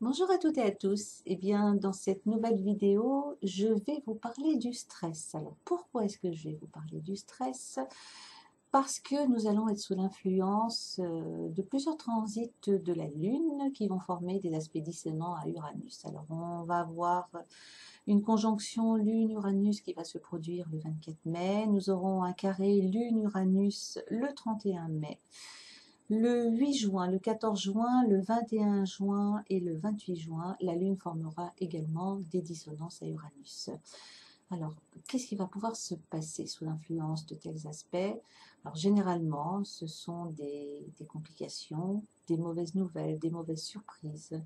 Bonjour à toutes et à tous. Eh bien, dans cette nouvelle vidéo, je vais vous parler du stress. Alors, pourquoi est-ce que je vais vous parler du stress? Parce que nous allons être sous l'influence de plusieurs transits de la Lune qui vont former des aspects dissonants à Uranus. Alors, on va avoir une conjonction Lune-Uranus qui va se produire le 24 mai. Nous aurons un carré Lune-Uranus le 31 mai. Le 8 juin, le 14 juin, le 21 juin et le 28 juin, la Lune formera également des dissonances à Uranus. Alors, qu'est-ce qui va pouvoir se passer sous l'influence de tels aspects? Alors, généralement, ce sont des complications, des mauvaises nouvelles, des mauvaises surprises,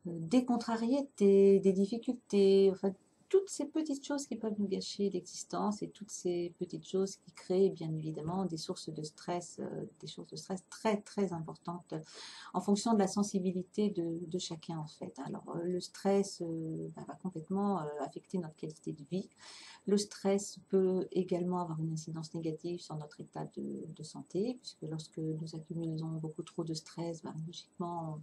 des contrariétés, des difficultés, enfin, toutes ces petites choses qui peuvent nous gâcher l'existence et toutes ces petites choses qui créent bien évidemment des sources de stress, très très importantes en fonction de la sensibilité de chacun en fait. Alors le stress va complètement affecter notre qualité de vie. Le stress peut également avoir une incidence négative sur notre état de santé, puisque lorsque nous accumulons beaucoup trop de stress, logiquement,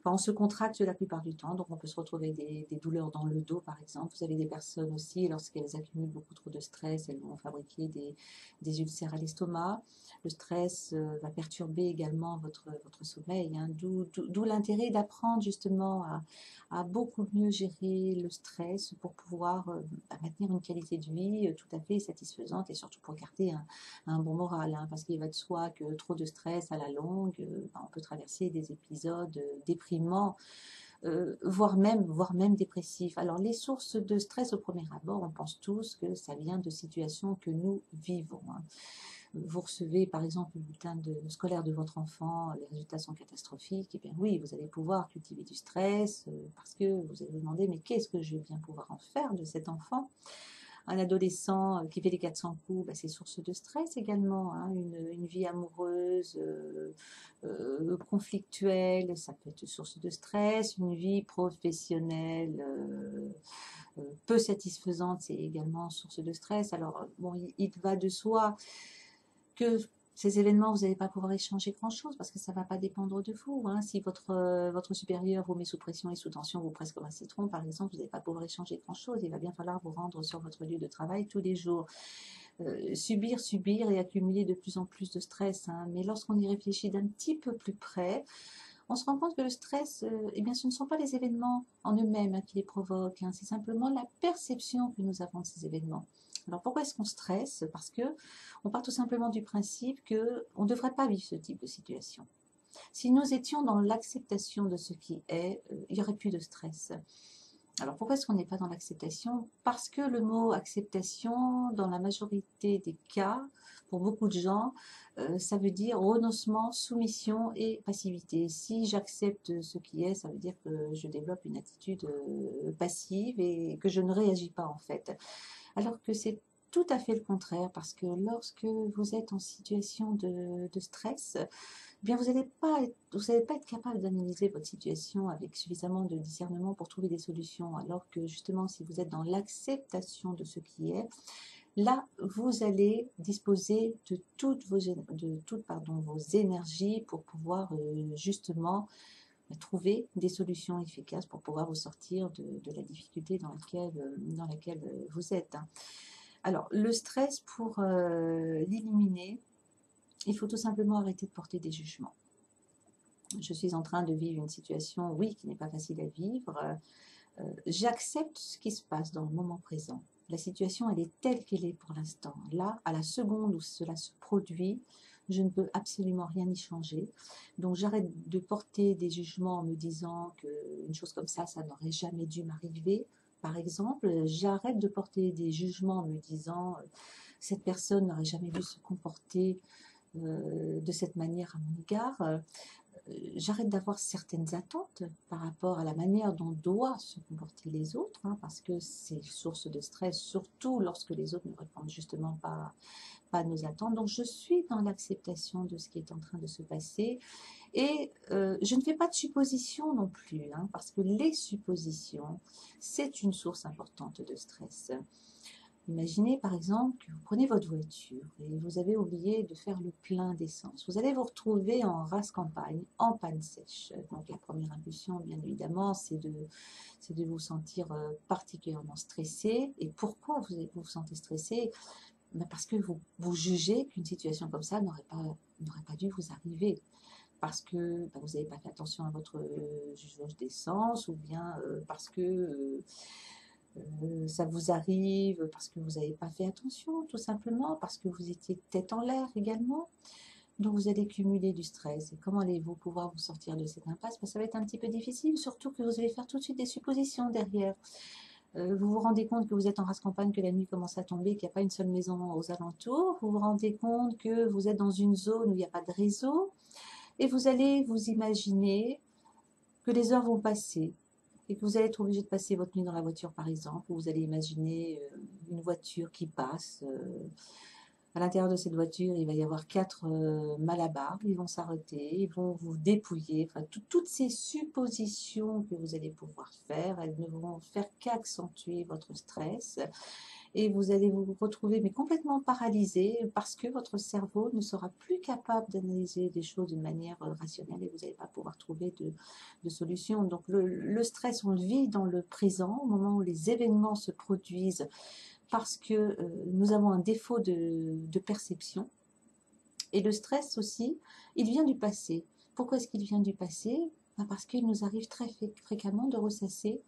on se contracte la plupart du temps, donc on peut se retrouver des douleurs dans le dos par exemple. Vous avez des personnes aussi, lorsqu'elles accumulent beaucoup trop de stress, elles vont fabriquer des ulcères à l'estomac. Le stress va perturber également votre sommeil, hein, d'où l'intérêt d'apprendre justement à beaucoup mieux gérer le stress pour pouvoir maintenir une qualité de vie tout à fait satisfaisante et surtout pour garder un bon moral, hein, parce qu'il va de soi que trop de stress à la longue, on peut traverser des épisodes déprimants, voire même dépressifs. Alors les sources de stress au premier abord, on pense tous que ça vient de situations que nous vivons, hein. Vous recevez par exemple le bulletin scolaire de votre enfant, les résultats sont catastrophiques, et bien oui, vous allez pouvoir cultiver du stress parce que vous allez vous demander mais qu'est-ce que je vais bien pouvoir en faire de cet enfant? Un adolescent qui fait les 400 coups, c'est source de stress également, hein, une vie amoureuse conflictuelle, ça peut être source de stress, une vie professionnelle peu satisfaisante, c'est également source de stress. Alors, bon, il va de soi que ces événements, vous n'allez pas pouvoir échanger grand-chose parce que ça ne va pas dépendre de vous, hein. Si votre supérieur vous met sous pression et sous tension, vous presse comme un citron, par exemple, vous n'allez pas pouvoir échanger grand-chose. Il va bien falloir vous rendre sur votre lieu de travail tous les jours. Subir et accumuler de plus en plus de stress, hein. Mais lorsqu'on y réfléchit d'un petit peu plus près, on se rend compte que le stress, eh bien, ce ne sont pas les événements en eux-mêmes, hein, qui les provoquent, hein. C'est simplement la perception que nous avons de ces événements. Alors pourquoi est-ce qu'on stresse? Parce que on part tout simplement du principe qu'on ne devrait pas vivre ce type de situation. Si nous étions dans l'acceptation de ce qui est, il n'y aurait plus de stress. Alors pourquoi est-ce qu'on n'est pas dans l'acceptation? Parce que le mot acceptation, dans la majorité des cas, pour beaucoup de gens, ça veut dire renoncement, soumission et passivité. Si j'accepte ce qui est, ça veut dire que je développe une attitude passive et que je ne réagis pas en fait. Alors que c'est tout à fait le contraire, parce que lorsque vous êtes en situation de stress, eh bien vous n'allez pas être capable d'analyser votre situation avec suffisamment de discernement pour trouver des solutions, alors que justement, si vous êtes dans l'acceptation de ce qui est, là, vous allez disposer de vos énergies pour pouvoir justement trouver des solutions efficaces pour pouvoir vous sortir de la difficulté dans laquelle vous êtes, hein. Alors, le stress, pour l'éliminer, il faut tout simplement arrêter de porter des jugements. Je suis en train de vivre une situation, oui, qui n'est pas facile à vivre. J'accepte ce qui se passe dans le moment présent. La situation, elle est telle qu'elle est pour l'instant. Là, à la seconde où cela se produit, je ne peux absolument rien y changer. Donc, j'arrête de porter des jugements en me disant qu'une chose comme ça n'aurait jamais dû m'arriver. Par exemple, j'arrête de porter des jugements en me disant cette personne n'aurait jamais dû se comporter de cette manière à mon égard. J'arrête d'avoir certaines attentes par rapport à la manière dont doivent se comporter les autres, hein, parce que c'est source de stress, surtout lorsque les autres ne répondent justement pas à nos attentes. Donc je suis dans l'acceptation de ce qui est en train de se passer et je ne fais pas de suppositions non plus, hein, parce que les suppositions, c'est une source importante de stress. Imaginez par exemple que vous prenez votre voiture et vous avez oublié de faire le plein d'essence. Vous allez vous retrouver en rase campagne, en panne sèche. Donc la première impulsion, bien évidemment, c'est de vous sentir particulièrement stressé. Et pourquoi vous vous sentez stressé? Ben parce que vous jugez qu'une situation comme ça n'aurait pas dû vous arriver. Parce que ben, vous n'avez pas fait attention à votre jauge d'essence, ou bien parce que ça vous arrive parce que vous n'avez pas fait attention, tout simplement, parce que vous étiez tête en l'air également. Donc vous allez cumuler du stress. Et comment allez-vous pouvoir vous sortir de cette impasse? Ben, ça va être un petit peu difficile, surtout que vous allez faire tout de suite des suppositions derrière. Vous vous rendez compte que vous êtes en race campagne, que la nuit commence à tomber, qu'il n'y a pas une seule maison aux alentours. Vous vous rendez compte que vous êtes dans une zone où il n'y a pas de réseau. Et vous allez vous imaginer que les heures vont passer, et que vous allez être obligé de passer votre nuit dans la voiture, par exemple, ou vous allez imaginer une voiture qui passe. À l'intérieur de cette voiture, il va y avoir 4 malabars, ils vont s'arrêter, ils vont vous dépouiller. Enfin, toutes ces suppositions que vous allez pouvoir faire, elles ne vont faire qu'accentuer votre stress. Et vous allez vous retrouver mais complètement paralysé parce que votre cerveau ne sera plus capable d'analyser des choses d'une manière rationnelle, et vous n'allez pas pouvoir trouver de solution. Donc le stress, on le vit dans le présent, au moment où les événements se produisent, parce que nous avons un défaut de perception. Et le stress aussi, il vient du passé. Pourquoi est-ce qu'il vient du passé? Ben parce qu'il nous arrive très fréquemment de ressasser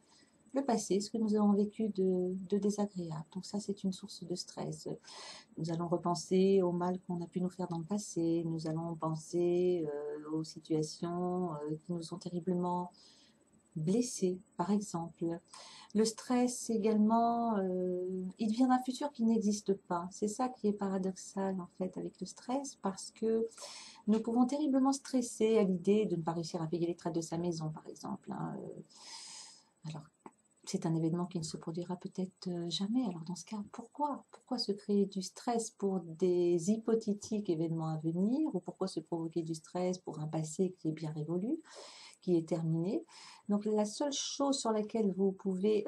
le passé, ce que nous avons vécu de désagréable. Donc ça, c'est une source de stress. Nous allons repenser au mal qu'on a pu nous faire dans le passé. Nous allons penser aux situations qui nous ont terriblement blessés, par exemple. Le stress également, il vient d'un futur qui n'existe pas. C'est ça qui est paradoxal en fait avec le stress, parce que nous pouvons terriblement stresser à l'idée de ne pas réussir à payer les traites de sa maison, par exemple. Hein. Alors, c'est un événement qui ne se produira peut-être jamais. Alors dans ce cas, pourquoi se créer du stress pour des hypothétiques événements à venir, ou pourquoi se provoquer du stress pour un passé qui est bien révolu, qui est terminé? Donc la seule chose sur laquelle vous pouvez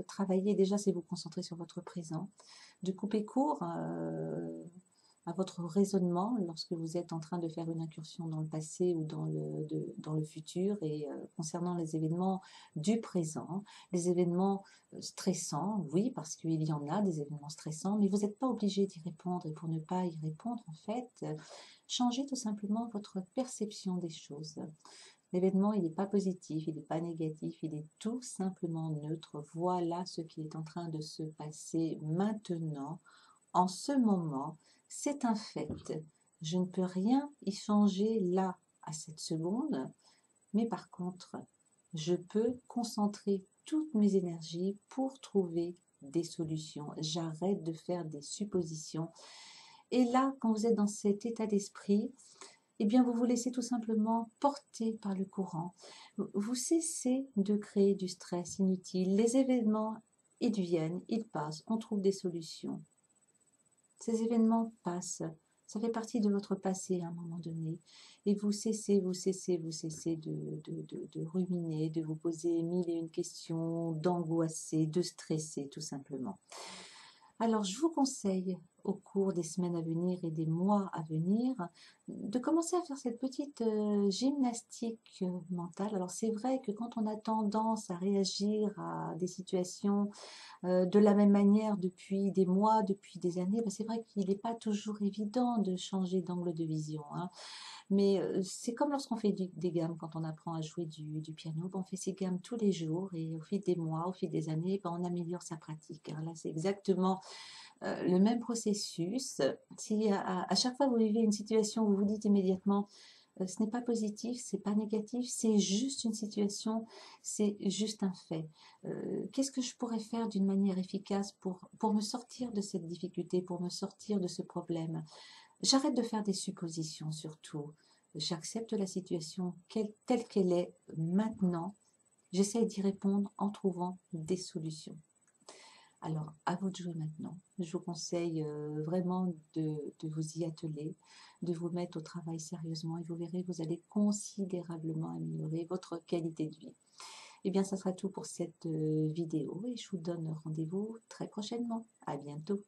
travailler déjà, c'est vous concentrer sur votre présent, de couper court à votre raisonnement lorsque vous êtes en train de faire une incursion dans le passé ou dans le futur, et concernant les événements du présent, les événements stressants, oui, parce qu'il y en a des événements stressants, mais vous n'êtes pas obligé d'y répondre, et pour ne pas y répondre, en fait, changez tout simplement votre perception des choses. L'événement, il n'est pas positif, il n'est pas négatif, il est tout simplement neutre. Voilà ce qui est en train de se passer maintenant, en ce moment. C'est un fait. Je ne peux rien y changer là, à cette seconde, mais par contre, je peux concentrer toutes mes énergies pour trouver des solutions. J'arrête de faire des suppositions. Et là, quand vous êtes dans cet état d'esprit, eh bien, vous vous laissez tout simplement porter par le courant. Vous cessez de créer du stress inutile. Les événements, ils viennent, ils passent, on trouve des solutions. Ces événements passent. Ça fait partie de votre passé à un moment donné. Et vous cessez de ruminer, de vous poser mille et une questions, d'angoisser, de stresser tout simplement. Alors, je vous conseille, au cours des semaines à venir et des mois à venir, de commencer à faire cette petite gymnastique mentale. Alors, c'est vrai que quand on a tendance à réagir à des situations de la même manière depuis des mois, depuis des années, ben c'est vrai qu'il n'est pas toujours évident de changer d'angle de vision. Hein. Mais c'est comme lorsqu'on fait des gammes, quand on apprend à jouer du piano, ben on fait ses gammes tous les jours, et au fil des mois, au fil des années, ben on améliore sa pratique. Hein. Là, c'est exactement le même processus. Si à chaque fois vous vivez une situation où vous vous dites immédiatement ce n'est pas positif, c'est pas négatif, c'est juste une situation, c'est juste un fait. Qu'est-ce que je pourrais faire d'une manière efficace pour me sortir de cette difficulté, pour me sortir de ce problème? J'arrête de faire des suppositions surtout. J'accepte la situation telle qu'elle est maintenant. J'essaie d'y répondre en trouvant des solutions. Alors, à vous de jouer maintenant. Je vous conseille vraiment de vous y atteler, de vous mettre au travail sérieusement, et vous verrez, vous allez considérablement améliorer votre qualité de vie. Eh bien, ça sera tout pour cette vidéo et je vous donne rendez-vous très prochainement. À bientôt.